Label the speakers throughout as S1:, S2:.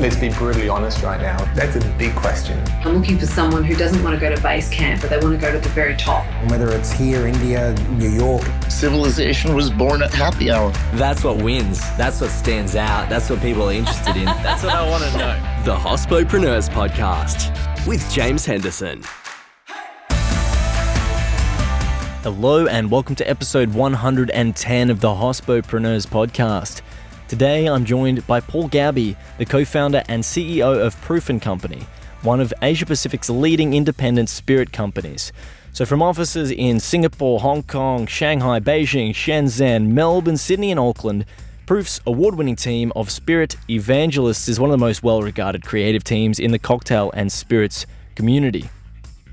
S1: Let's be brutally honest right now. That's a big question.
S2: I'm looking for someone who doesn't want to go to base camp, but they want to go to the very top.
S3: Whether it's here, India, New York.
S4: Civilization was born at happy hour.
S5: That's what wins. That's what stands out. That's what people are interested in. That's what I want to know. The Hospopreneurs Podcast with James Henderson. Hello and welcome to episode 110 of the Hospopreneurs Podcast. Today I'm joined by Paul Gabie, the co-founder and CEO of Proof & Company, one of Asia Pacific's leading independent spirit companies. So from offices in Singapore, Hong Kong, Shanghai, Beijing, Shenzhen, Melbourne, Sydney and Auckland, Proof's award-winning team of spirit evangelists is one of the most well-regarded creative teams in the cocktail and spirits community.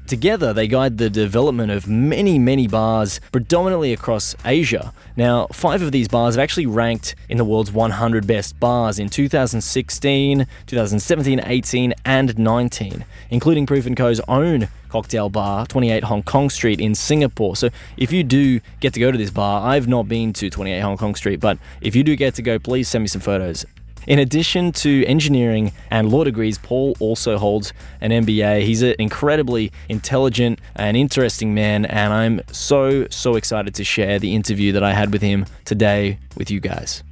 S5: Together, they guide the development of many bars, predominantly across Asia. Now, 5 of these bars have actually ranked in the world's 100 best bars in 2016, 2017, 18, and 19, including Proof & Co.'s own cocktail bar, 28 Hong Kong Street in Singapore. So if you do get to go to this bar, I've not been to 28 Hong Kong Street, but if you do get to go, please send me some photos. In addition to engineering and law degrees, Paul also holds an MBA. He's an incredibly intelligent and interesting man, and I'm so excited to share the interview that I had with him today with you guys.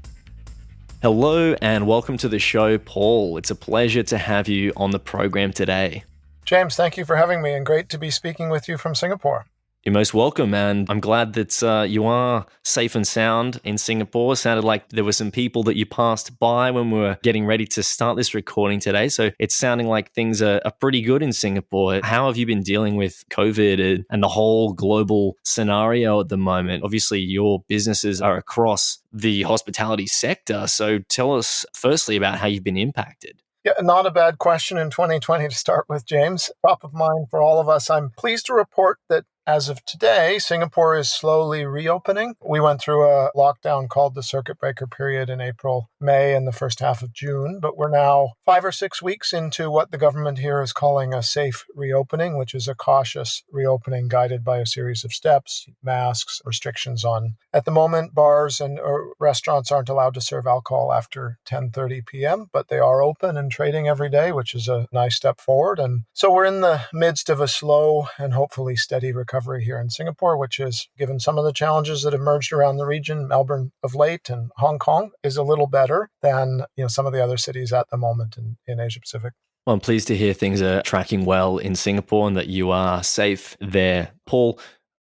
S5: Hello and welcome to the show, Paul. It's a pleasure to have you on the program today.
S6: James, thank you for having me, and great to be speaking with you from Singapore.
S5: You're most welcome, and I'm glad that you are safe and sound in Singapore. Sounded like there were some people that you passed by when we were getting ready to start this recording today, so it's sounding like things are pretty good in Singapore. How have you been dealing with COVID and the whole global scenario at the moment? Obviously, your businesses are across the hospitality sector, so tell us firstly about how you've been impacted.
S6: Yeah, not a bad question in 2020 to start with, James. Top of mind for all of us. I'm pleased to report that as of today, Singapore is slowly reopening. We went through a lockdown called the circuit breaker period in April, May, and the first half of June. But we're now 5 or 6 weeks into what the government here is calling a safe reopening, which is a cautious reopening guided by a series of steps, masks, restrictions on. At the moment, bars and restaurants aren't allowed to serve alcohol after 10:30 p.m., but they are open and trading every day, which is a nice step forward. And so we're in the midst of a slow and hopefully steady recovery here in Singapore, which is, given some of the challenges that emerged around the region, Melbourne of late and Hong Kong is a little better than some of the other cities at the moment in Asia Pacific.
S5: Well, I'm pleased to hear things are tracking well in Singapore and that you are safe there. Paul,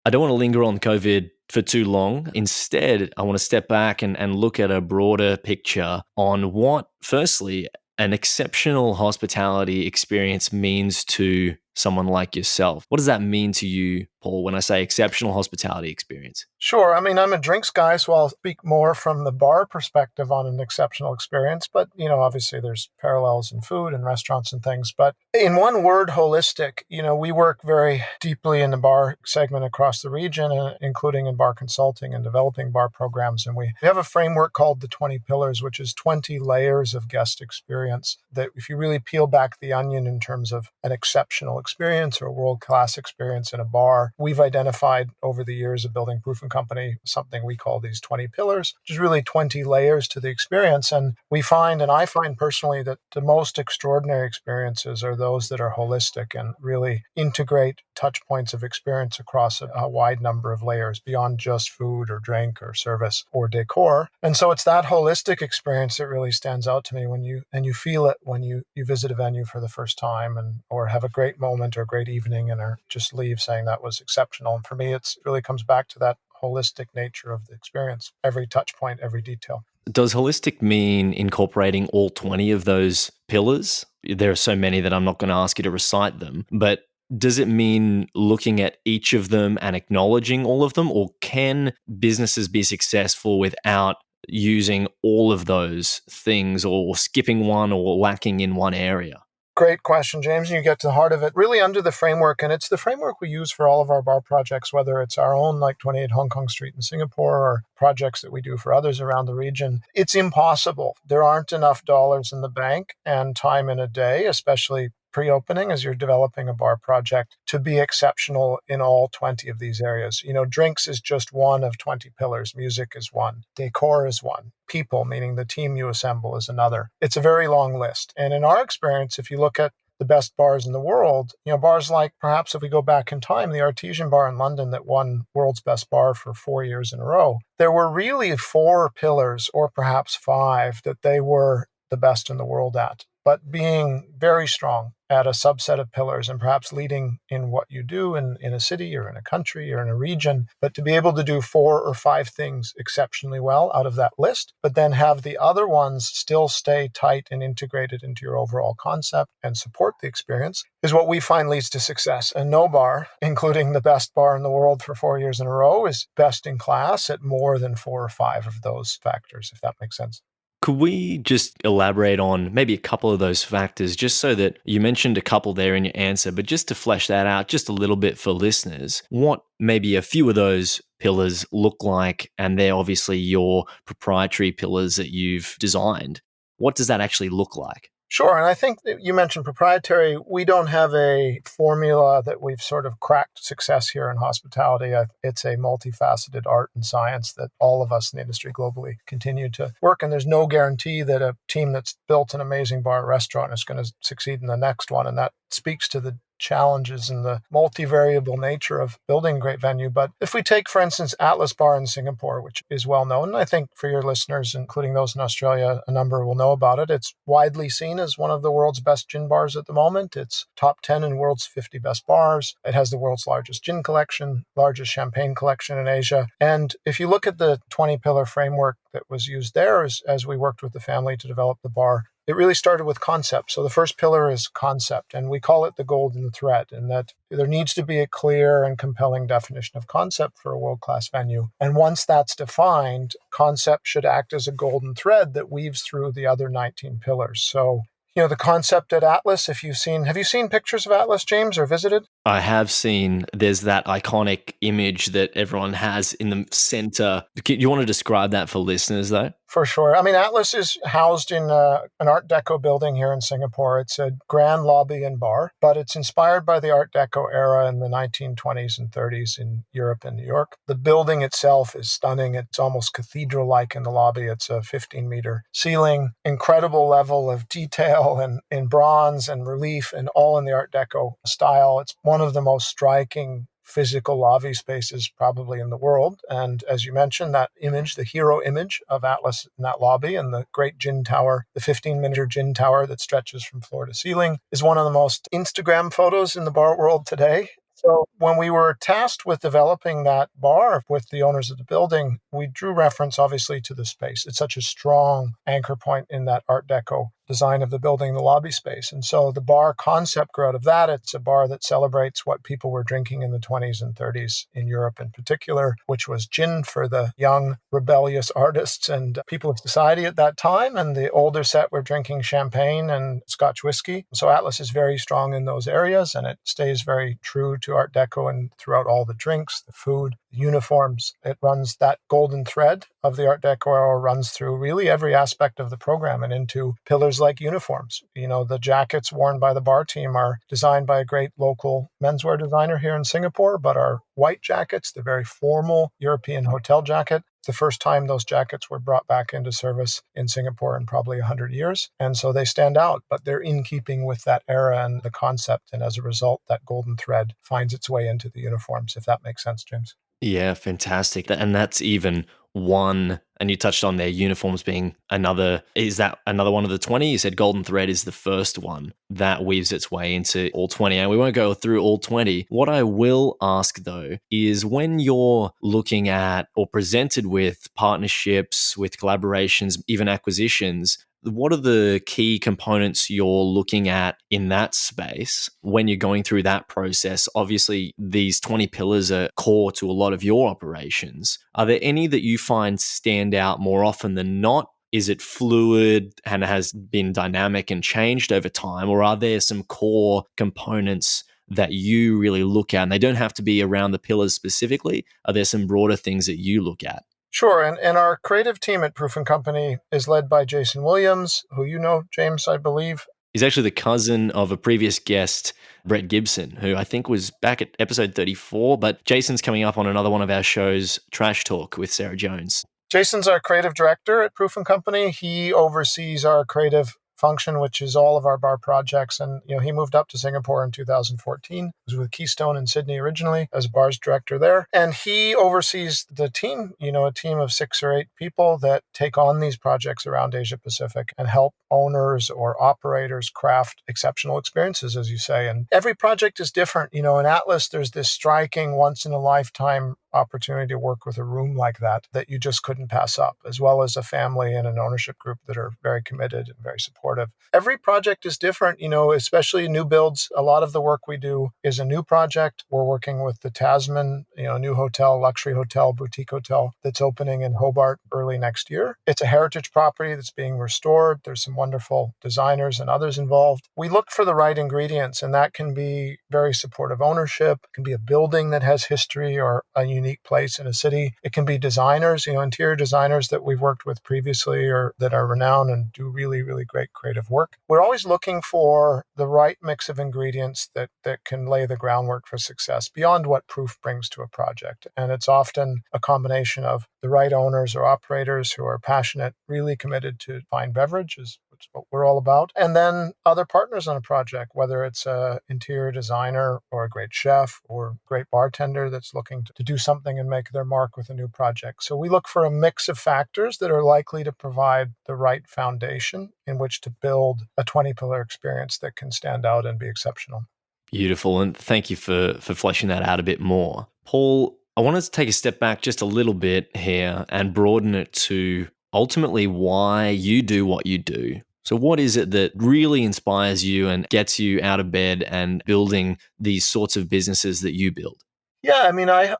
S5: I don't want to linger on COVID for too long. Instead, I want to step back and look at a broader picture on what, firstly, an exceptional hospitality experience means to someone like yourself. What does that mean to you, Paul, when I say exceptional hospitality experience?
S6: Sure. I mean, I'm a drinks guy, so I'll speak more from the bar perspective on an exceptional experience. But, obviously there's parallels in food and restaurants and things. But in one word, holistic, we work very deeply in the bar segment across the region, including in bar consulting and developing bar programs. And we have a framework called the 20 Pillars, which is 20 layers of guest experience that if you really peel back the onion in terms of an exceptional experience or a world-class experience in a bar, we've identified over the years of building Proof & Company something we call these 20 pillars, which is really 20 layers to the experience. And I find personally that the most extraordinary experiences are those that are holistic and really integrate touch points of experience across a wide number of layers beyond just food or drink or service or decor. And so it's that holistic experience that really stands out to me when you feel it when you visit a venue for the first time or have a great moment or a great evening and just leave saying that was exceptional. And for me, it really comes back to that holistic nature of the experience, every touch point, every detail.
S5: Does holistic mean incorporating all 20 of those pillars? There are so many that I'm not going to ask you to recite them, but does it mean looking at each of them and acknowledging all of them, or can businesses be successful without using all of those things or skipping one or lacking in one area?
S6: Great question, James. You get to the heart of it. Really under the framework, and it's the framework we use for all of our bar projects, whether it's our own like 28 Hong Kong Street in Singapore or projects that we do for others around the region. It's impossible. There aren't enough dollars in the bank and time in a day, especially pre-opening as you're developing a bar project to be exceptional in all 20 of these areas. Drinks is just one of 20 pillars. Music is one. Decor is one. People, meaning the team you assemble, is another. It's a very long list. And in our experience, if you look at the best bars in the world, bars like, perhaps if we go back in time, the Artesian Bar in London that won World's Best Bar for 4 years in a row, there were really 4 pillars, or perhaps 5, that they were the best in the world at. But being very strong at a subset of pillars and perhaps leading in what you do in a city or in a country or in a region, but to be able to do 4 or 5 things exceptionally well out of that list, but then have the other ones still stay tight and integrated into your overall concept and support the experience is what we find leads to success. And no bar, including the best bar in the world for 4 years in a row, is best in class at more than 4 or 5 of those factors, if that makes sense.
S5: Could we just elaborate on maybe a couple of those factors, just so that you mentioned a couple there in your answer, but just to flesh that out just a little bit for listeners, what maybe a few of those pillars look like, and they're obviously your proprietary pillars that you've designed. What does that actually look like?
S6: Sure. And I think that you mentioned proprietary. We don't have a formula that we've sort of cracked success here in hospitality. It's a multifaceted art and science that all of us in the industry globally continue to work. And there's no guarantee that a team that's built an amazing bar or restaurant is going to succeed in the next one. And that speaks to the challenges and the multivariable nature of building a great venue. But if we take, for instance, Atlas Bar in Singapore, which is well known, and I think for your listeners, including those in Australia, a number will know about it. It's widely seen as one of the world's best gin bars at the moment. It's top 10 in world's 50 best bars. It has the world's largest gin collection, largest champagne collection in Asia. And if you look at the 20-pillar framework that was used there as we worked with the family to develop the bar, it really started with concept. So the first pillar is concept, and we call it the golden thread, and that there needs to be a clear and compelling definition of concept for a world-class venue. And once that's defined, concept should act as a golden thread that weaves through the other 19 pillars. So, the concept at Atlas, have you seen pictures of Atlas, James, or visited?
S5: I have seen. There's that iconic image that everyone has in the center. You want to describe that for listeners, though?
S6: For sure. I mean, Atlas is housed in an Art Deco building here in Singapore. It's a grand lobby and bar, but it's inspired by the Art Deco era in the 1920s and 30s in Europe and New York. The building itself is stunning. It's almost cathedral-like in the lobby. It's a 15-meter ceiling, incredible level of detail and in bronze and relief, and all in the Art Deco style. It's one of the most striking physical lobby spaces probably in the world. And as you mentioned, that image, the hero image of Atlas in that lobby and the great gin tower, the 15-meter gin tower that stretches from floor to ceiling, is one of the most Instagram photos in the bar world today. So when we were tasked with developing that bar with the owners of the building, we drew reference obviously to the space. It's such a strong anchor point in that Art Deco design of the building, the lobby space. And so the bar concept grew out of that. It's a bar that celebrates what people were drinking in the 20s and 30s in Europe in particular, which was gin for the young, rebellious artists and people of society at that time. And the older set were drinking champagne and Scotch whiskey. So Atlas is very strong in those areas, and it stays very true to Art Deco and throughout all the drinks, the food, the uniforms. It runs that golden thread of the Art Deco era, runs through really every aspect of the program and into pillars like uniforms. The jackets worn by the bar team are designed by a great local menswear designer here in Singapore, but are white jackets, the very formal European hotel jacket. It's the first time those jackets were brought back into service in Singapore in probably 100 years. And so they stand out, but they're in keeping with that era and the concept. And as a result, that golden thread finds its way into the uniforms, if that makes sense, James.
S5: Yeah, fantastic. And that's even one, and you touched on their uniforms being another. Is that another one of the 20? You said golden thread is the first one that weaves its way into all 20, and we won't go through all 20. What I will ask though is, when you're looking at or presented with partnerships, with collaborations, even acquisitions, what are the key components you're looking at in that space when you're going through that process? Obviously, these 20 pillars are core to a lot of your operations. Are there any that you find stand out more often than not? Is it fluid and has been dynamic and changed over time? Or are there some core components that you really look at? And they don't have to be around the pillars specifically. Are there some broader things that you look at?
S6: Sure. And our creative team at Proof & Company is led by Jason Williams, who you know, James, I believe.
S5: He's actually the cousin of a previous guest, Brett Gibson, who I think was back at episode 34, but Jason's coming up on another one of our shows, Trash Talk with Sarah Jones.
S6: Jason's our creative director at Proof & Company. He oversees our creative function, which is all of our bar projects. And, he moved up to Singapore in 2014. He was with Keystone in Sydney originally as bars director there. And he oversees the team, a team of 6 or 8 people that take on these projects around Asia Pacific and help owners or operators craft exceptional experiences, as you say. And every project is different. In Atlas, there's this striking once in a lifetime opportunity to work with a room like that you just couldn't pass up, as well as a family and an ownership group that are very committed and very supportive. Every project is different, especially new builds. A lot of the work we do is a new project. We're working with the Tasman, a new hotel, luxury hotel, boutique hotel that's opening in Hobart early next year. It's a heritage property that's being restored. There's some wonderful designers and others involved. We look for the right ingredients, and that can be very supportive ownership. It can be a building that has history or a unique place in a city. It can be designers, interior designers that we've worked with previously or that are renowned and do really, really great creative work. We're always looking for the right mix of ingredients that can lay the groundwork for success beyond what Proof brings to a project. And it's often a combination of the right owners or operators who are passionate, really committed to fine beverage, which is what we're all about. And then other partners on a project, whether it's an interior designer or a great chef or a great bartender that's looking to do something and make their mark with a new project. So we look for a mix of factors that are likely to provide the right foundation in which to build a 20-pillar experience that can stand out and be exceptional.
S5: Beautiful. And thank you for fleshing that out a bit more. Paul, I wanted to take a step back just a little bit here and broaden it to ultimately why you do what you do. So what is it that really inspires you and gets you out of bed and building these sorts of businesses that you build?
S6: Yeah,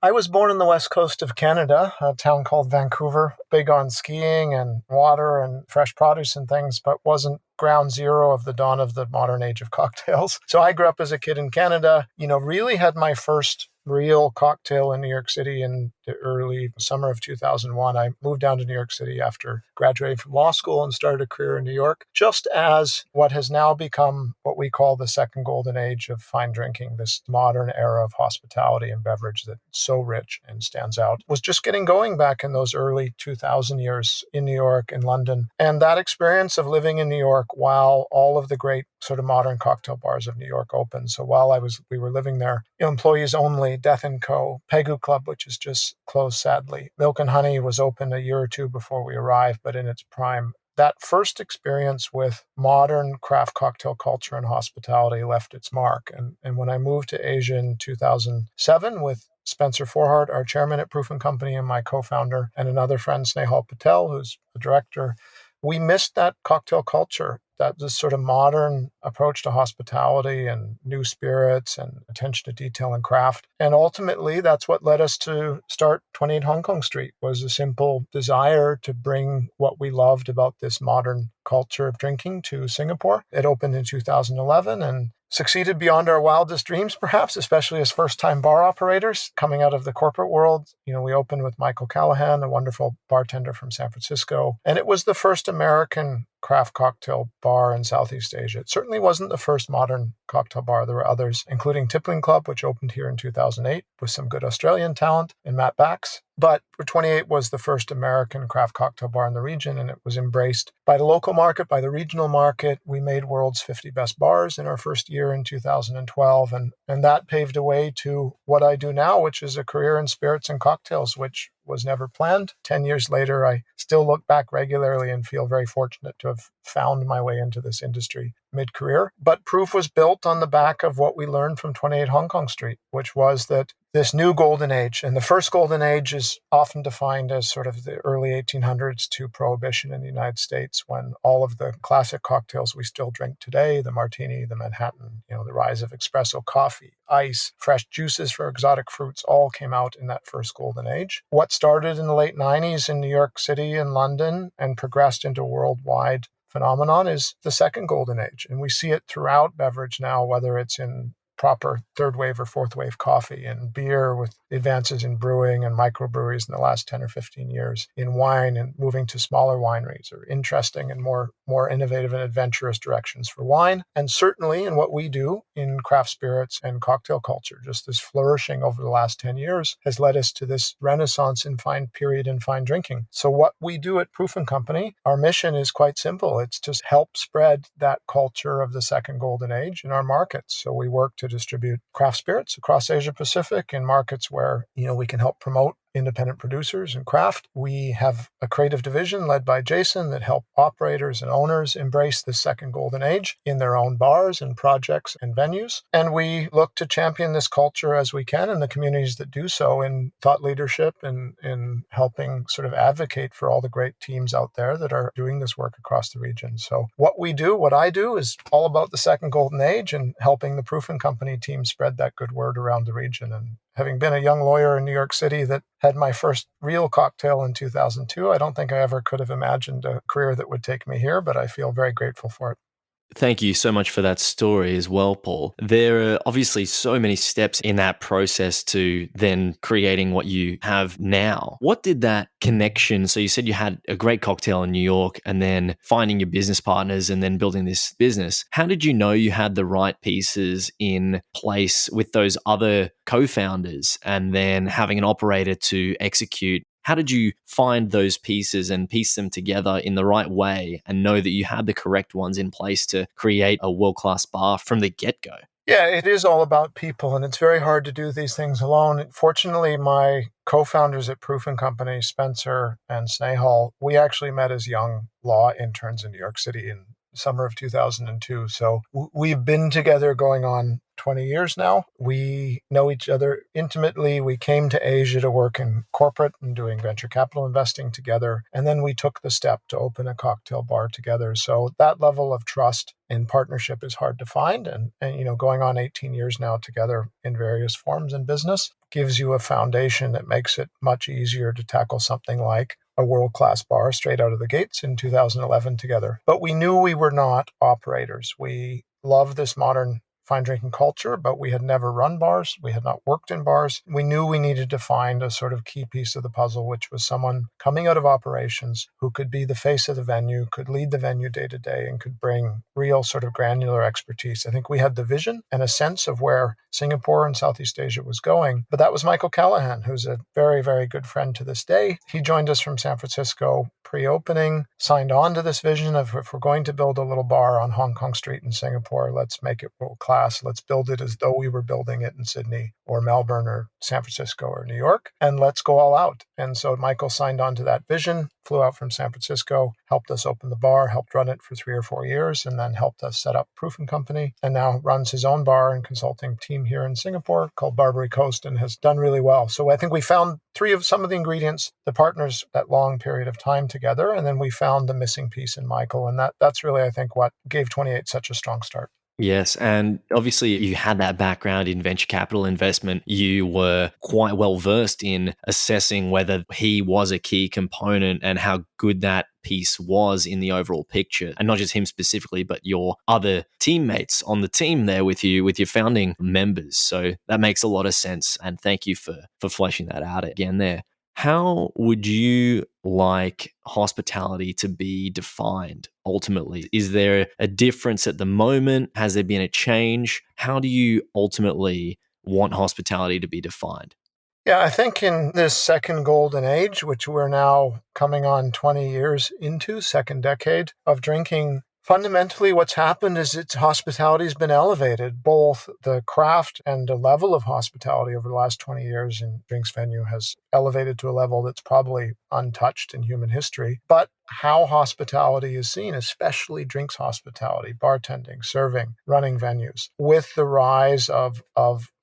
S6: I was born in the west coast of Canada, a town called Vancouver, big on skiing and water and fresh produce and things, but wasn't ground zero of the dawn of the modern age of cocktails. So I grew up as a kid in Canada, really had my first real cocktail in New York City in the early summer of 2001. I moved down to New York City after graduating from law school and started a career in New York, just as what has now become what we call the second golden age of fine drinking, this modern era of hospitality and beverage that's so rich and stands out, was just getting going back in those early 2000 years in New York and London. And that experience of living in New York while all of the great sort of modern cocktail bars of New York opened. So while we were living there, employees only, Death & Co., Pegu Club, which is just closed sadly. Milk and Honey was open a year or two before we arrived, but in its prime. That first experience with modern craft cocktail culture and hospitality left its mark. And when I moved to Asia in 2007 with Spencer Forhart, our chairman at Proof & Company, and my co-founder, and another friend, Snehal Patel, who's the director, we missed that cocktail culture, that this sort of modern approach to hospitality and new spirits and attention to detail and craft. And ultimately, that's what led us to start 28 Hong Kong Street, was a simple desire to bring what we loved about this modern culture of drinking to Singapore. It opened in 2011 and succeeded beyond our wildest dreams, perhaps, especially as first-time bar operators coming out of the corporate world. We opened with Michael Callahan, a wonderful bartender from San Francisco, and it was the first American craft cocktail bar in Southeast Asia. It certainly wasn't the first modern cocktail bar. There were others, including Tippling Club, which opened here in 2008 with some good Australian talent, and Matt Bax. But 28 was the first American craft cocktail bar in the region, and it was embraced by the local market, by the regional market. We made World's 50 Best Bars in our first year in 2012, and that paved a way to what I do now, which is a career in spirits and cocktails, which was never planned. 10 years later, I still look back regularly and feel very fortunate to have found my way into this industry mid-career. But Proof was built on the back of what we learned from 28 Hong Kong Street, which was that this new golden age, and the first golden age is often defined as sort of the early 1800s to Prohibition in the United States, when all of the classic cocktails we still drink today, the martini, the Manhattan, the rise of espresso coffee, ice, fresh juices for exotic fruits, all came out in that first golden age. What started in the late 90s in New York City and London and progressed into worldwide phenomenon is the second golden age. And we see it throughout beverage now, whether it's in proper third wave or fourth wave coffee, in beer with advances in brewing and microbreweries in the last 10 or 15 years, in wine and moving to smaller wineries, or interesting and more innovative and adventurous directions for wine. And certainly in what we do in craft spirits and cocktail culture, just this flourishing over the last 10 years has led us to this renaissance in fine drinking. So what we do at Proof and Company, our mission is quite simple. It's to help spread that culture of the second golden age in our markets. So we work to distribute craft spirits across Asia Pacific in markets where, we can help promote independent producers and craft. We have a creative division led by Jason that help operators and owners embrace the second golden age in their own bars and projects and venues. And we look to champion this culture as we can in the communities that do so, in thought leadership and in helping sort of advocate for all the great teams out there that are doing this work across the region. So what I do is all about the second golden age and helping the Proof and Company team spread that good word around the region. And having been a young lawyer in New York City that had my first real cocktail in 2002, I don't think I ever could have imagined a career that would take me here, but I feel very grateful for it.
S5: Thank you so much for that story as well, Paul. There are obviously so many steps in that process to then creating what you have now. What did that connection, so you said you had a great cocktail in New York and then finding your business partners and then building this business. How did you know you had the right pieces in place with those other co-founders and then having an operator to execute? How did you find those pieces and piece them together in the right way and know that you had the correct ones in place to create a world-class bar from the get-go?
S6: Yeah, it is all about people, and it's very hard to do these things alone. Fortunately, my co-founders at Proof and Company, Spencer and Snehal, we actually met as young law interns in New York City in summer of 2002. So we've been together going on 20 years now. We know each other intimately. We came to Asia to work in corporate and doing venture capital investing together. And then we took the step to open a cocktail bar together. So that level of trust and partnership is hard to find. And going on 18 years now together in various forms in business gives you a foundation that makes it much easier to tackle something like a world-class bar straight out of the gates in 2011 together. But we knew we were not operators. We love this modern fine drinking culture, but we had never run bars. We had not worked in bars. We knew we needed to find a sort of key piece of the puzzle, which was someone coming out of operations who could be the face of the venue, could lead the venue day to day, and could bring real sort of granular expertise. I think we had the vision and a sense of where Singapore and Southeast Asia was going. But that was Michael Callahan, who's a very, very good friend to this day. He joined us from San Francisco pre-opening, signed on to this vision of, if we're going to build a little bar on Hong Kong Street in Singapore, let's make it world class. Let's build it as though we were building it in Sydney or Melbourne or San Francisco or New York, and let's go all out. And so Michael signed on to that vision, flew out from San Francisco, helped us open the bar, helped run it for 3 or 4 years, and then helped us set up Proof and Company, and now runs his own bar and consulting team here in Singapore called Barbary Coast, and has done really well. So I think we found some of the ingredients, the partners, that long period of time together, and then we found the missing piece in Michael, and that's really, I think, what gave 28 such a strong start.
S5: Yes, and obviously you had that background in venture capital investment. You were quite well versed in assessing whether he was a key component and how good that piece was in the overall picture. And not just him specifically, but your other teammates on the team there with you, with your founding members. So that makes a lot of sense. And thank you for fleshing that out again there. How would you like hospitality to be defined ultimately? Is there a difference at the moment? Has there been a change? How do you ultimately want hospitality to be defined?
S6: Yeah, I think in this second golden age, which we're now coming on 20 years into, second decade of drinking, fundamentally what's happened is hospitality has been elevated. Both the craft and the level of hospitality over the last 20 years in drinks venue has elevated to a level that's probably untouched in human history. But how hospitality is seen, especially drinks hospitality, bartending, serving, running venues, with the rise of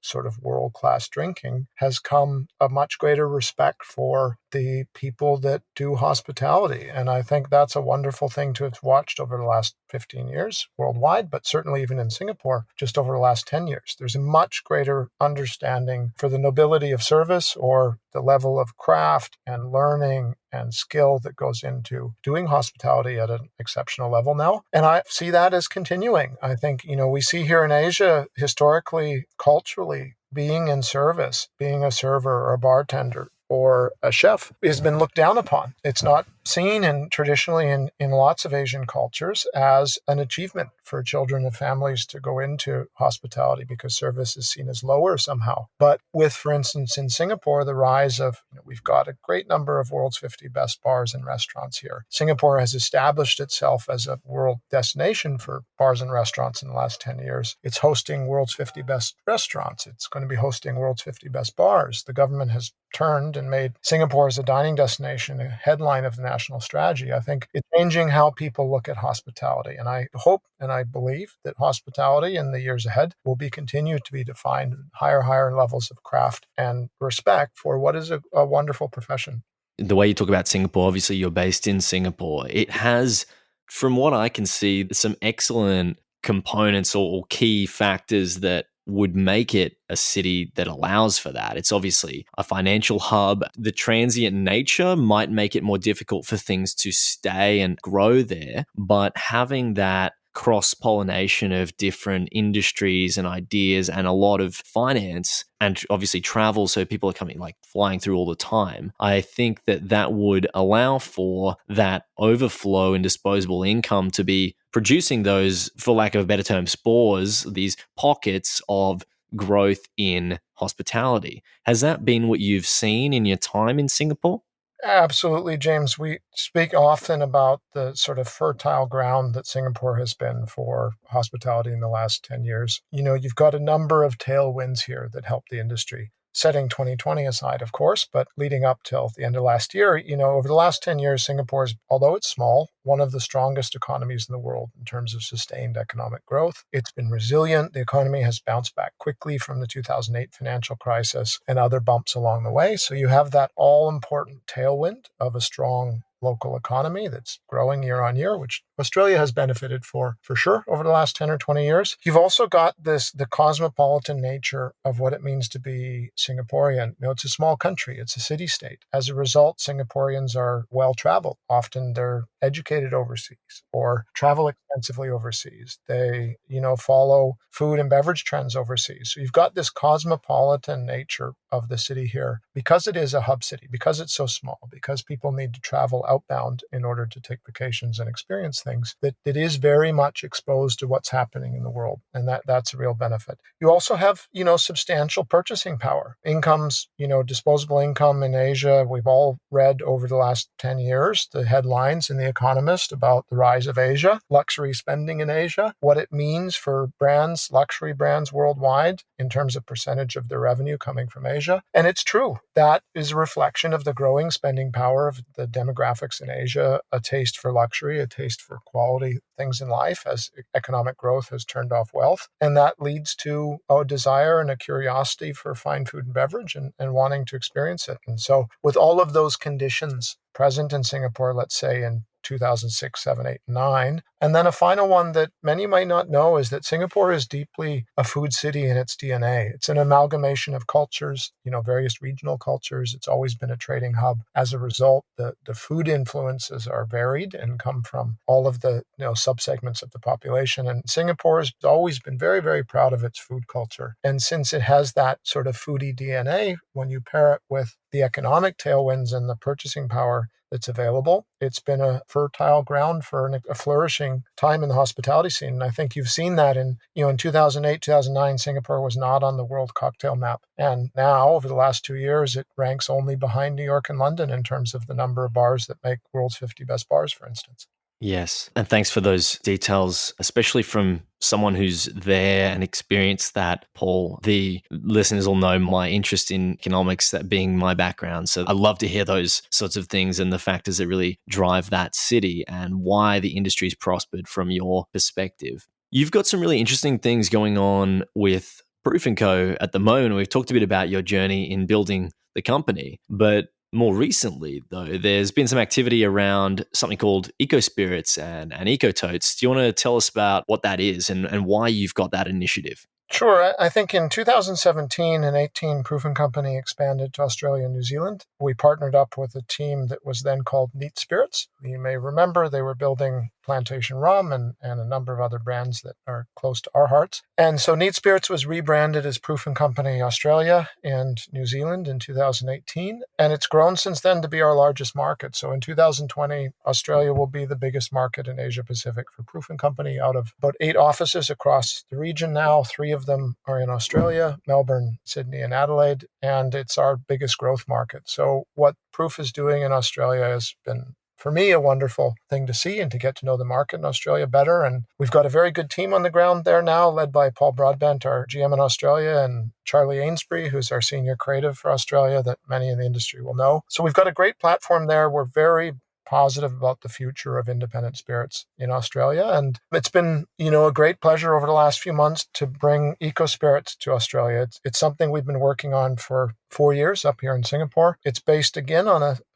S6: sort of world-class drinking, has come a much greater respect for the people that do hospitality. And I think that's a wonderful thing to have watched over the last 15 years worldwide, but certainly even in Singapore, just over the last 10 years. There's a much greater understanding for the nobility of service, or the level of craft and learning and skill that goes into doing hospitality at an exceptional level now. And I see that as continuing. I think, we see here in Asia, historically, culturally, being in service, being a server or a bartender or a chef has been looked down upon. It's not seen traditionally in lots of Asian cultures as an achievement for children of families to go into hospitality because service is seen as lower somehow. But with, for instance, in Singapore, the rise of, we've got a great number of world's 50 best bars and restaurants here. Singapore has established itself as a world destination for bars and restaurants in the last 10 years. It's hosting world's 50 best restaurants. It's going to be hosting world's 50 best bars. The government has turned and made Singapore as a dining destination a headline of the national strategy. I think it's changing how people look at hospitality. And I hope and I believe that hospitality in the years ahead will continue to be defined at higher levels of craft and respect for what is a wonderful profession.
S5: The way you talk about Singapore, obviously you're based in Singapore. It has, from what I can see, some excellent components or key factors that would make it a city that allows for that. It's obviously a financial hub. The transient nature might make it more difficult for things to stay and grow there, but having that cross-pollination of different industries and ideas and a lot of finance and obviously travel, so people are coming flying through all the time. I think that would allow for that overflow in disposable income to be producing those, for lack of a better term, spores, these pockets of growth in hospitality. Has that been what you've seen in your time in Singapore?
S6: Absolutely, James. We speak often about the sort of fertile ground that Singapore has been for hospitality in the last 10 years. You've got a number of tailwinds here that help the industry. Setting 2020 aside, of course, but leading up till the end of last year, over the last 10 years, Singapore is, although it's small, one of the strongest economies in the world in terms of sustained economic growth. It's been resilient. The economy has bounced back quickly from the 2008 financial crisis and other bumps along the way. So you have that all-important tailwind of a strong local economy that's growing year on year, which Australia has benefited for sure over the last 10 or 20 years. You've also got the cosmopolitan nature of what it means to be Singaporean. It's a small country. It's a city-state. As a result, Singaporeans are well-traveled. Often they're educated overseas or travel extensively overseas. They, follow food and beverage trends overseas. So you've got this cosmopolitan nature of the city here because it is a hub city, because it's so small, because people need to travel outbound in order to take vacations and experience things, that it is very much exposed to what's happening in the world. And that's a real benefit. You also have, substantial purchasing power. Incomes, disposable income in Asia. We've all read over the last 10 years the headlines in The Economist about the rise of Asia, luxury spending in Asia, what it means for brands, luxury brands worldwide in terms of percentage of their revenue coming from Asia. And it's true. That is a reflection of the growing spending power of the demographics in Asia, a taste for luxury, a taste for quality things in life as economic growth has turned off wealth. And that leads to a desire and a curiosity for fine food and beverage and wanting to experience it. And so with all of those conditions present in Singapore, let's say in 2006, 7, 8, 9. And then a final one that many might not know is that Singapore is deeply a food city in its DNA. It's an amalgamation of cultures, various regional cultures. It's always been a trading hub. As a result, the food influences are varied and come from all of the subsegments of the population. And Singapore has always been very, very proud of its food culture. And since it has that sort of foodie DNA, when you pair it with the economic tailwinds and the purchasing power that's available, it's been a fertile ground for a flourishing time in the hospitality scene. And I think you've seen that in 2008, 2009, Singapore was not on the world cocktail map. And now, over the last 2 years, it ranks only behind New York and London in terms of the number of bars that make world's 50 best bars, for instance.
S5: Yes. And thanks for those details, especially from someone who's there and experienced that, Paul. The listeners will know my interest in economics, that being my background. So I love to hear those sorts of things and the factors that really drive that city and why the industry's prospered from your perspective. You've got some really interesting things going on with Proof & Co. at the moment. We've talked a bit about your journey in building the company, but more recently, though, there's been some activity around something called Eco Spirits and Eco Totes. Do you want to tell us about what that is and why you've got that initiative?
S6: Sure. I think in 2017 and 18, Proof and Company expanded to Australia and New Zealand. We partnered up with a team that was then called Neat Spirits. You may remember they were building Plantation Rum and a number of other brands that are close to our hearts. And so Neat Spirits was rebranded as Proof and Company Australia and New Zealand in 2018. And it's grown since then to be our largest market. So in 2020, Australia will be the biggest market in Asia Pacific for Proof and Company out of about 8 offices across the region now. 3 of them are in Australia, Melbourne, Sydney, and Adelaide. And it's our biggest growth market. So what Proof is doing in Australia has been, for me, a wonderful thing to see and to get to know the market in Australia better. And we've got a very good team on the ground there now, led by Paul Broadbent, our GM in Australia, and Charlie Ainsbury, who's our senior creative for Australia that many in the industry will know. So we've got a great platform there. We're very positive about the future of independent spirits in Australia. And it's been, a great pleasure over the last few months to bring Eco Spirits to Australia. It's something we've been working on for 4 years up here in Singapore. It's based again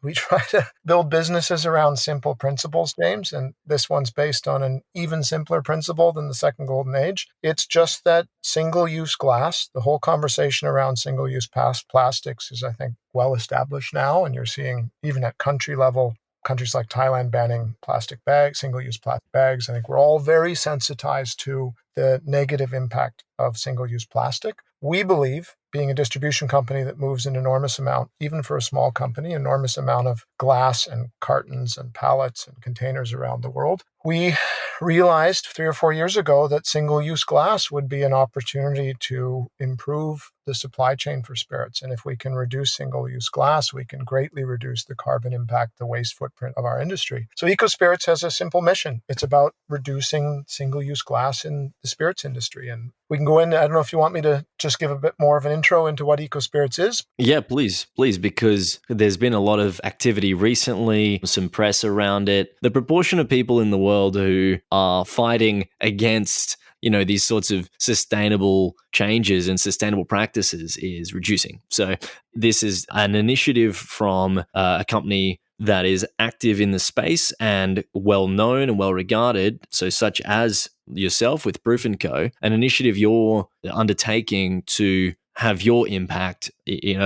S6: we try to build businesses around simple principles, James, and this one's based on an even simpler principle than the second golden age. It's just that single-use glass, the whole conversation around single-use plastics is, I think, well established now, and you're seeing even at country level, countries like Thailand banning plastic bags, single-use plastic bags. I think we're all very sensitized to the negative impact of single-use plastic. We believe, being a distribution company that moves an enormous amount, even for a small company, enormous amount of glass and cartons and pallets and containers around the world, we realized 3 or 4 years ago that single-use glass would be an opportunity to improve the supply chain for spirits. And if we can reduce single-use glass, we can greatly reduce the carbon impact, the waste footprint of our industry. So Eco Spirits has a simple mission. It's about reducing single-use glass in the spirits industry. And we can go in, I don't know if you want me to just give a bit more of an intro into what Eco Spirits is.
S5: Yeah, please, because there's been a lot of activity recently, some press around it. The proportion of people in the world who are fighting against these sorts of sustainable changes and sustainable practices is reducing. So this is an initiative from a company that is active in the space and well known and well regarded. So such as yourself with Proof & Co., an initiative you're undertaking to have your impact,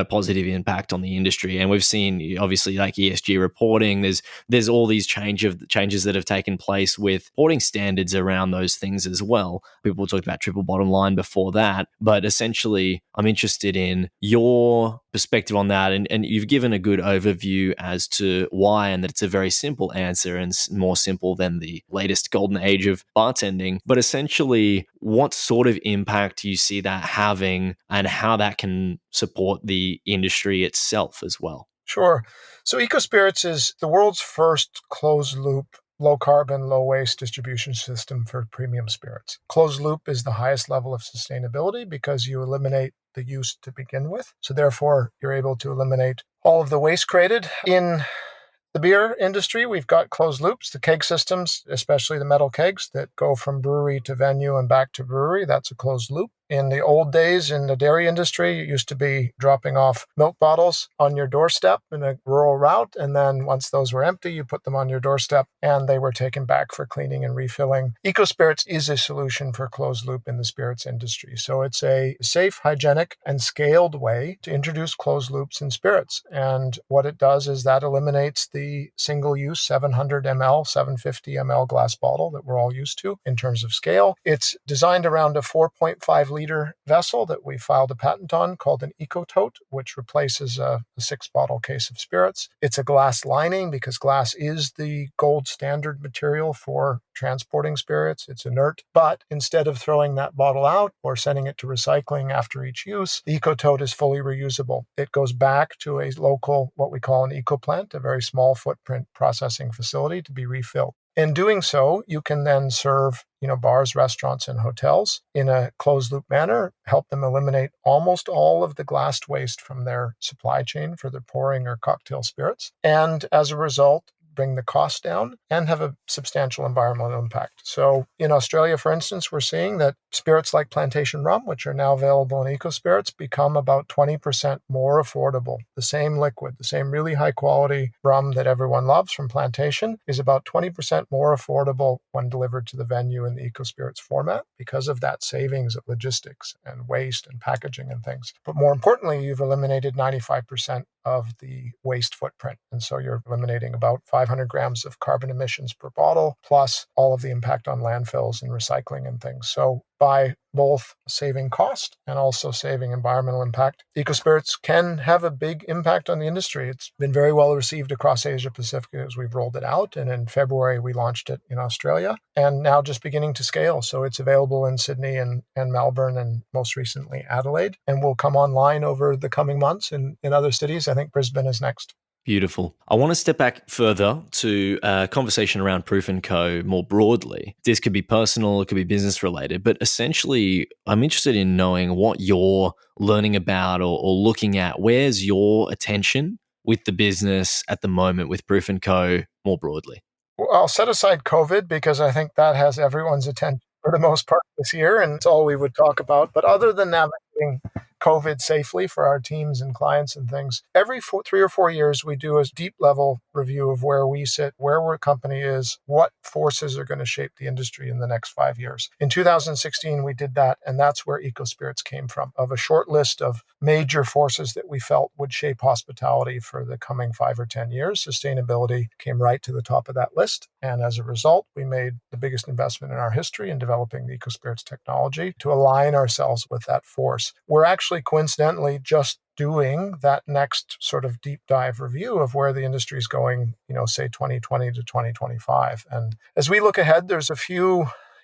S5: positive impact on the industry. And we've seen obviously like ESG reporting, there's all these changes that have taken place with reporting standards around those things as well. People talked about triple bottom line before that, but essentially I'm interested in your perspective on that. And you've given a good overview as to why, and that it's a very simple answer and more simple than the latest golden age of bartending. But essentially, what sort of impact do you see that having and how that can support the industry itself as well?
S6: Sure. So Eco Spirits is the world's first closed loop, low carbon, low waste distribution system for premium spirits. Closed loop is the highest level of sustainability because you eliminate the use to begin with. So therefore, you're able to eliminate all of the waste created. In the beer industry, we've got closed loops, the keg systems, especially the metal kegs that go from brewery to venue and back to brewery. That's a closed loop. In the old days in the dairy industry, it used to be dropping off milk bottles on your doorstep in a rural route. And then once those were empty, you put them on your doorstep and they were taken back for cleaning and refilling. Eco Spirits is a solution for closed loop in the spirits industry. So it's a safe, hygienic, and scaled way to introduce closed loops in spirits. And what it does is that eliminates the single-use 700 ml, 750 ml glass bottle that we're all used to in terms of scale. It's designed around a 4.5-liter vessel that we filed a patent on called an Eco-Tote, which replaces a 6-bottle case of spirits. It's a glass lining because glass is the gold standard material for transporting spirits. It's inert, but instead of throwing that bottle out or sending it to recycling after each use, the Eco-Tote is fully reusable. It goes back to a local, what we call an eco-plant, a very small footprint processing facility to be refilled. In doing so, you can then serve, bars, restaurants, and hotels in a closed-loop manner, help them eliminate almost all of the glass waste from their supply chain for their pouring or cocktail spirits. And as a result, bring the cost down, and have a substantial environmental impact. So in Australia, for instance, we're seeing that spirits like plantation rum, which are now available in eco-spirits, become about 20% more affordable. The same liquid, the same really high quality rum that everyone loves from plantation is about 20% more affordable when delivered to the venue in the eco-spirits format because of that savings of logistics and waste and packaging and things. But more importantly, you've eliminated 95% of the waste footprint. And so you're eliminating about 500 grams of carbon emissions per bottle, plus all of the impact on landfills and recycling and things. So by both saving cost and also saving environmental impact, eco-spirits can have a big impact on the industry. It's been very well received across Asia Pacific as we've rolled it out. And in February, we launched it in Australia and now just beginning to scale. So it's available in Sydney and Melbourne and most recently Adelaide, and will come online over the coming months in other cities. I think Brisbane is next.
S5: Beautiful. I want to step back further to a conversation around Proof & Co. more broadly. This could be personal, it could be business related, but essentially I'm interested in knowing what you're learning about or looking at. Where's your attention with the business at the moment with Proof & Co. more broadly?
S6: Well, I'll set aside COVID because I think that has everyone's attention for the most part this year, and it's all we would talk about. But other than navigating COVID safely for our teams and clients and things, every 3 or 4 years, we do a deep level review of where we sit, where our company is, what forces are going to shape the industry in the next 5 years. In 2016, we did that, and that's where eco-spirits came from, of a short list of major forces that we felt would shape hospitality for the coming 5 or 10 years. Sustainability came right to the top of that list. And as a result, we made the biggest investment in our history in developing the eco-spirits technology to align ourselves with that force. We're actually coincidentally just doing that next sort of deep dive review of where the industry is going, say 2020 to 2025. And as we look ahead, there's a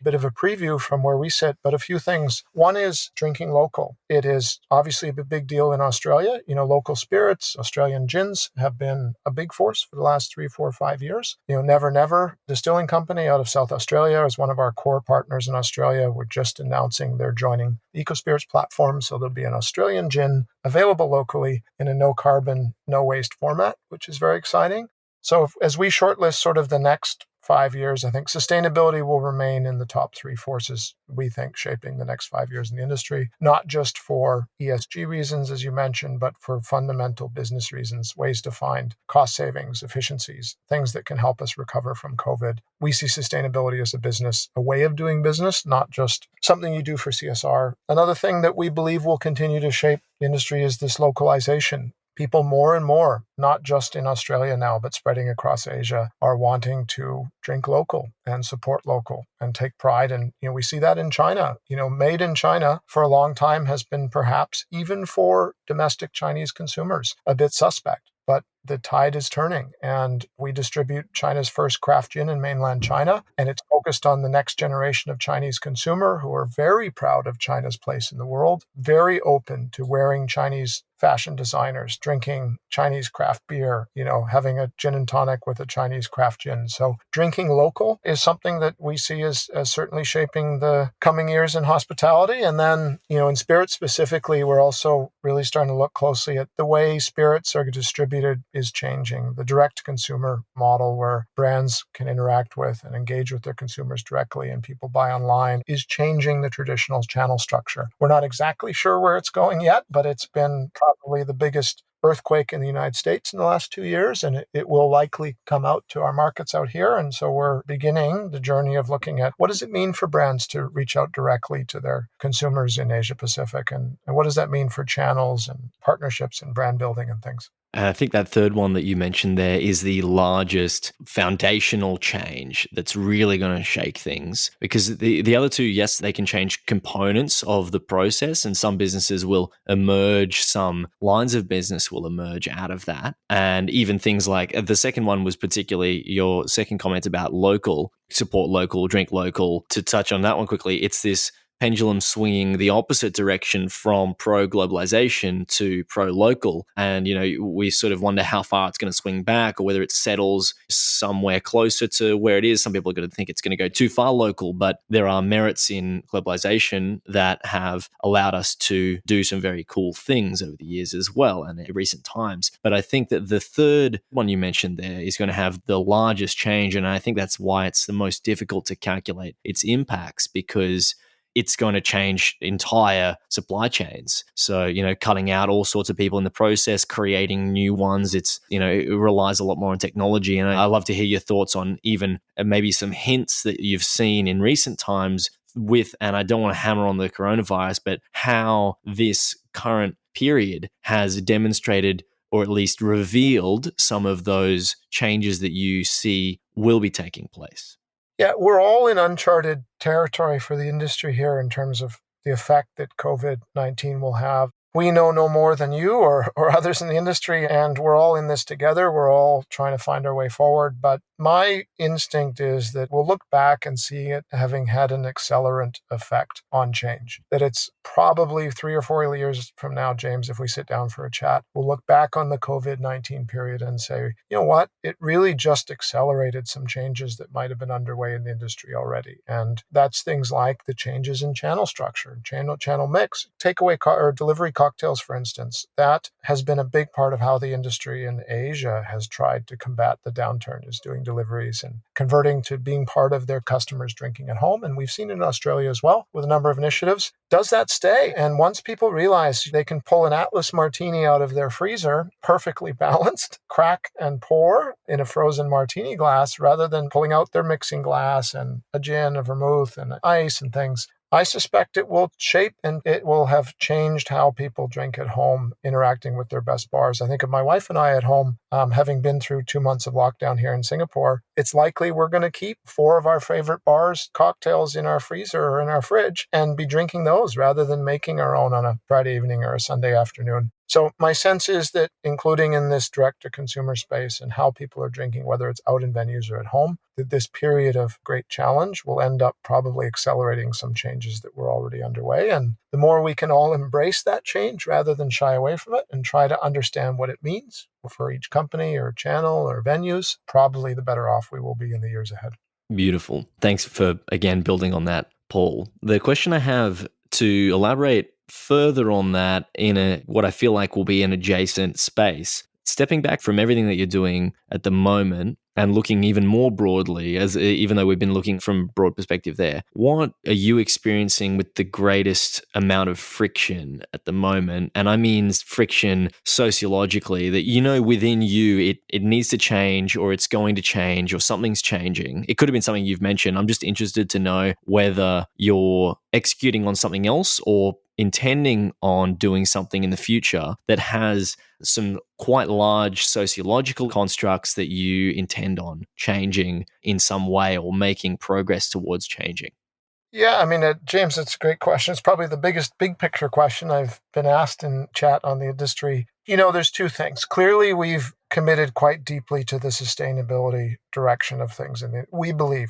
S6: bit of a preview from where we sit, but a few things. One is drinking local. It is obviously a big deal in Australia. Local spirits, Australian gins have been a big force for the last 3, 4, 5 years. Never Never Distilling Company out of South Australia is one of our core partners in Australia. We're just announcing they're joining the EcoSpirits platform. So there'll be an Australian gin available locally in a no carbon, no waste format, which is very exciting. So as we shortlist sort of the next 5 years, I think sustainability will remain in the top 3 forces we think shaping the next 5 years in the industry, not just for ESG reasons, as you mentioned, but for fundamental business reasons, ways to find cost savings, efficiencies, things that can help us recover from COVID. We see sustainability as a business, a way of doing business, not just something you do for CSR. Another thing that we believe will continue to shape the industry is this localization. People more and more, not just in Australia now, but spreading across Asia, are wanting to drink local and support local and take pride. And, we see that in China. Made in China for a long time has been perhaps, even for domestic Chinese consumers, a bit suspect. But the tide is turning, and we distribute China's first craft gin in mainland China, and it's focused on the next generation of Chinese consumer who are very proud of China's place in the world, very open to wearing Chinese fashion designers, drinking Chinese craft beer, having a gin and tonic with a Chinese craft gin. So drinking local is something that we see as certainly shaping the coming years in hospitality. And then, in spirits specifically, we're also really starting to look closely at the way spirits are distributed is changing. The direct consumer model where brands can interact with and engage with their consumers directly and people buy online is changing the traditional channel structure. We're not exactly sure where it's going yet, but it's been probably the biggest earthquake in the United States in the last 2 years, and it will likely come out to our markets out here. And so we're beginning the journey of looking at what does it mean for brands to reach out directly to their consumers in Asia Pacific, and what does that mean for channels and partnerships and brand building and things.
S5: And I think that third one that you mentioned there is the largest foundational change that's really going to shake things. Because the other two, yes, they can change components of the process, and some businesses will emerge, some lines of business will emerge out of that. And even things like the second one was particularly your second comment about local, support local, drink local. To touch on that one quickly, it's this pendulum swinging the opposite direction from pro-globalization to pro-local. And, we sort of wonder how far it's going to swing back or whether it settles somewhere closer to where it is. Some people are going to think it's going to go too far local, but there are merits in globalization that have allowed us to do some very cool things over the years as well and in recent times. But I think that the third one you mentioned there is going to have the largest change. And I think that's why it's the most difficult to calculate its impacts, because it's going to change entire supply chains. So, cutting out all sorts of people in the process, creating new ones. It relies a lot more on technology. And I'd love to hear your thoughts on even maybe some hints that you've seen in recent times with, and I don't want to hammer on the coronavirus, but how this current period has demonstrated or at least revealed some of those changes that you see will be taking place.
S6: Yeah, we're all in uncharted territory for the industry here in terms of the effect that COVID-19 will have. We know no more than you or others in the industry, and we're all in this together. We're all trying to find our way forward. But my instinct is that we'll look back and see it having had an accelerant effect on change. That it's probably 3 or 4 years from now, James, if we sit down for a chat, we'll look back on the COVID-19 period and say, you know what? It really just accelerated some changes that might have been underway in the industry already. And that's things like the changes in channel structure, channel mix, takeaway or delivery cocktails, for instance. That has been a big part of how the industry in Asia has tried to combat the downturn, is doing deliveries and converting to being part of their customers drinking at home. And we've seen it in Australia as well with a number of initiatives. Does that stay? And once people realize they can pull an Atlas martini out of their freezer, perfectly balanced, crack and pour in a frozen martini glass, rather than pulling out their mixing glass and a gin, a vermouth and ice and things, I suspect it will shape and it will have changed how people drink at home, interacting with their best bars. I think of my wife and I at home, having been through 2 months of lockdown here in Singapore, it's likely we're going to keep 4 of our favorite bars, cocktails in our freezer or in our fridge and be drinking those rather than making our own on a Friday evening or a Sunday afternoon. So my sense is that including in this direct-to-consumer space and how people are drinking, whether it's out in venues or at home, that this period of great challenge will end up probably accelerating some changes that were already underway. And the more we can all embrace that change rather than shy away from it and try to understand what it means for each company or channel or venues, probably the better off we will be in the years ahead.
S5: Beautiful. Thanks for, again, building on that, Paul. The question I have to elaborate further on that in what I feel like will be an adjacent space, stepping back from everything that you're doing at the moment and looking even more broadly, even though we've been looking from a broad perspective there, what are you experiencing with the greatest amount of friction at the moment? And I mean friction sociologically, that within you it needs to change, or it's going to change, or something's changing. It could have been something you've mentioned. I'm just interested to know whether you're executing on something else or intending on doing something in the future that has some quite large sociological constructs that you intend on changing in some way or making progress towards changing.
S6: Yeah, I mean, James, it's a great question. It's probably the biggest big picture question I've been asked in chat on the industry. There's 2 things. Clearly, we've committed quite deeply to the sustainability direction of things. And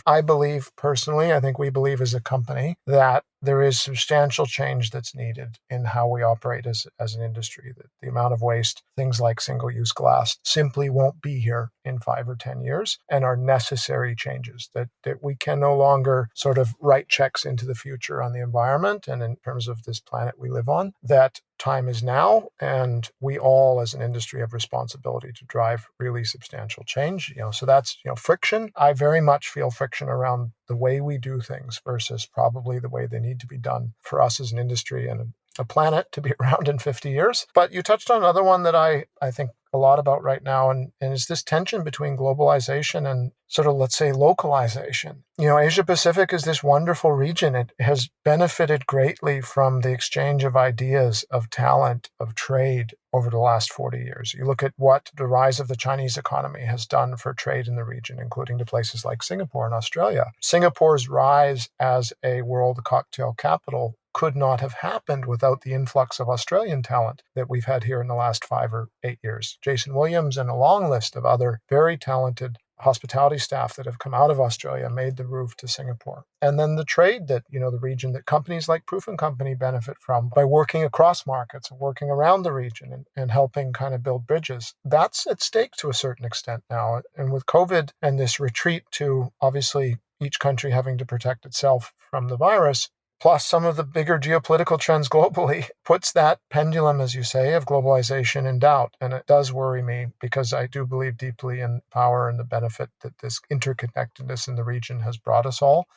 S6: I believe personally, I think we believe as a company that there is substantial change that's needed in how we operate as an industry. That the amount of waste, things like single-use glass, simply won't be here in 5 or 10 years and are necessary changes. That we can no longer sort of write checks into the future on the environment and in terms of this planet we live on, that time is now, and we all as an industry have responsibility to drive really substantial change. So that's, friction. I very much feel friction around the way we do things versus probably the way they need to be done for us as an industry and a planet to be around in 50 years. But you touched on another one that I think a lot about right now, and is this tension between globalization and sort of, let's say, localization. Asia Pacific is this wonderful region. It has benefited greatly from the exchange of ideas, of talent, of trade over the last 40 years. You look at what the rise of the Chinese economy has done for trade in the region, including to places like Singapore and Australia. Singapore's rise as a world cocktail capital could not have happened without the influx of Australian talent that we've had here in the last 5 or 8 years. Jason Williams and a long list of other very talented hospitality staff that have come out of Australia made the move to Singapore. And then the trade that, the region that companies like Proof & Company benefit from by working across markets, working around the region and helping kind of build bridges. That's at stake to a certain extent now. And with COVID and this retreat to obviously each country having to protect itself from the virus, plus some of the bigger geopolitical trends globally, puts that pendulum, as you say, of globalization in doubt. And it does worry me because I do believe deeply in power and the benefit that this interconnectedness in the region has brought us all.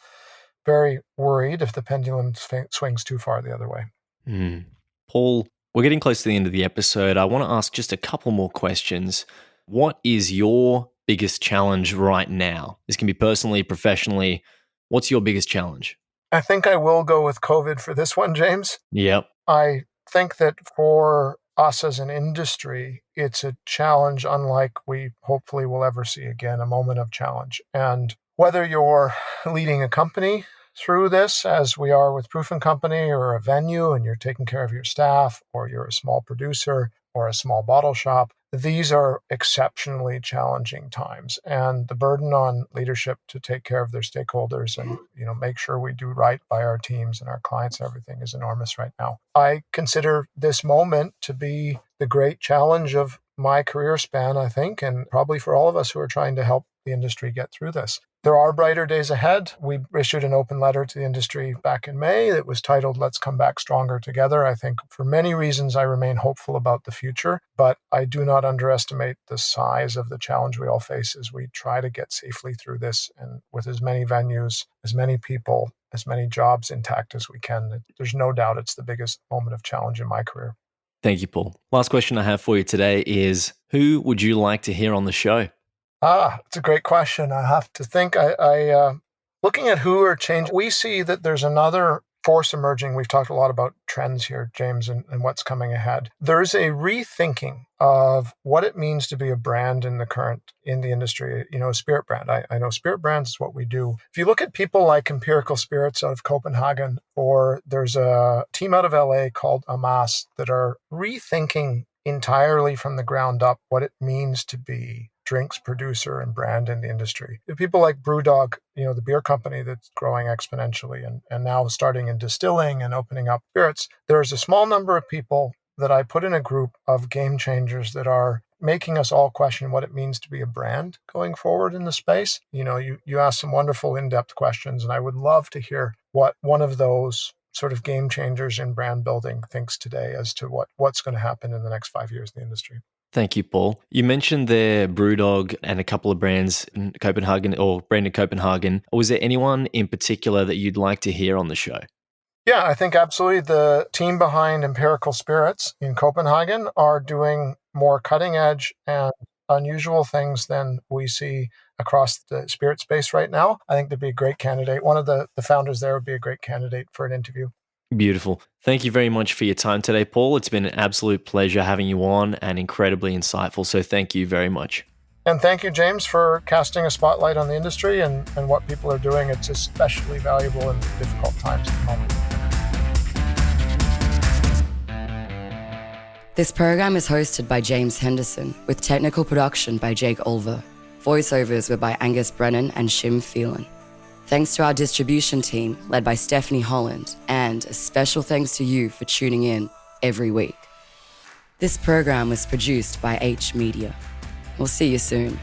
S6: Very worried if the pendulum swings too far the other way.
S5: Paul, we're getting close to the end of the episode. I want to ask just a couple more questions. What is your biggest challenge right now? This can be personally, professionally. What's your biggest challenge?
S6: I think I will go with COVID for this one, James.
S5: Yep.
S6: I think that for us as an industry, it's a challenge unlike we hopefully will ever see again, a moment of challenge. And whether you're leading a company through this, as we are with Proof & Company, or a venue and you're taking care of your staff, or you're a small producer or a small bottle shop, these are exceptionally challenging times. And the burden on leadership to take care of their stakeholders and make sure we do right by our teams and our clients and everything is enormous right now. I consider this moment to be the great challenge of my career span, I think, and probably for all of us who are trying to help the industry get through this. There are brighter days ahead. We issued an open letter to the industry back in May that was titled, "Let's Come Back Stronger Together." I think for many reasons, I remain hopeful about the future, but I do not underestimate the size of the challenge we all face as we try to get safely through this and with as many venues, as many people, as many jobs intact as we can. There's no doubt it's the biggest moment of challenge in my career.
S5: Thank you, Paul. Last question I have for you today is, who would you like to hear on the show?
S6: It's a great question. I have to think. Looking at who are changing, we see that there's another force emerging. We've talked a lot about trends here, James, and what's coming ahead. There's a rethinking of what it means to be a brand in the industry, a spirit brand. I know spirit brands is what we do. If you look at people like Empirical Spirits out of Copenhagen, or there's a team out of LA called Amas that are rethinking entirely from the ground up what it means to be drinks producer and brand in the industry. People like BrewDog, the beer company that's growing exponentially and now starting in distilling and opening up spirits. There's a small number of people that I put in a group of game changers that are making us all question what it means to be a brand going forward in the space. You asked some wonderful in-depth questions, and I would love to hear what one of those sort of game changers in brand building thinks today as to what's going to happen in the next 5 years in the industry.
S5: Thank you, Paul. You mentioned there BrewDog and a couple of brands in Copenhagen, or brand in Copenhagen. Was there anyone in particular that you'd like to hear on the show?
S6: Yeah, I think absolutely. The team behind Empirical Spirits in Copenhagen are doing more cutting edge and unusual things than we see across the spirit space right now. I think they'd be a great candidate. One of the founders there would be a great candidate for an interview.
S5: Beautiful. Thank you very much for your time today, Paul. It's been an absolute pleasure having you on and incredibly insightful. So thank you very much.
S6: And thank you, James, for casting a spotlight on the industry and what people are doing. It's especially valuable in difficult times at the moment.
S7: This program is hosted by James Henderson, with technical production by Jake Olver. Voiceovers were by Angus Brennan and Shim Phelan. Thanks to our distribution team, led by Stephanie Holland, and a special thanks to you for tuning in every week. This program was produced by H Media. We'll see you soon.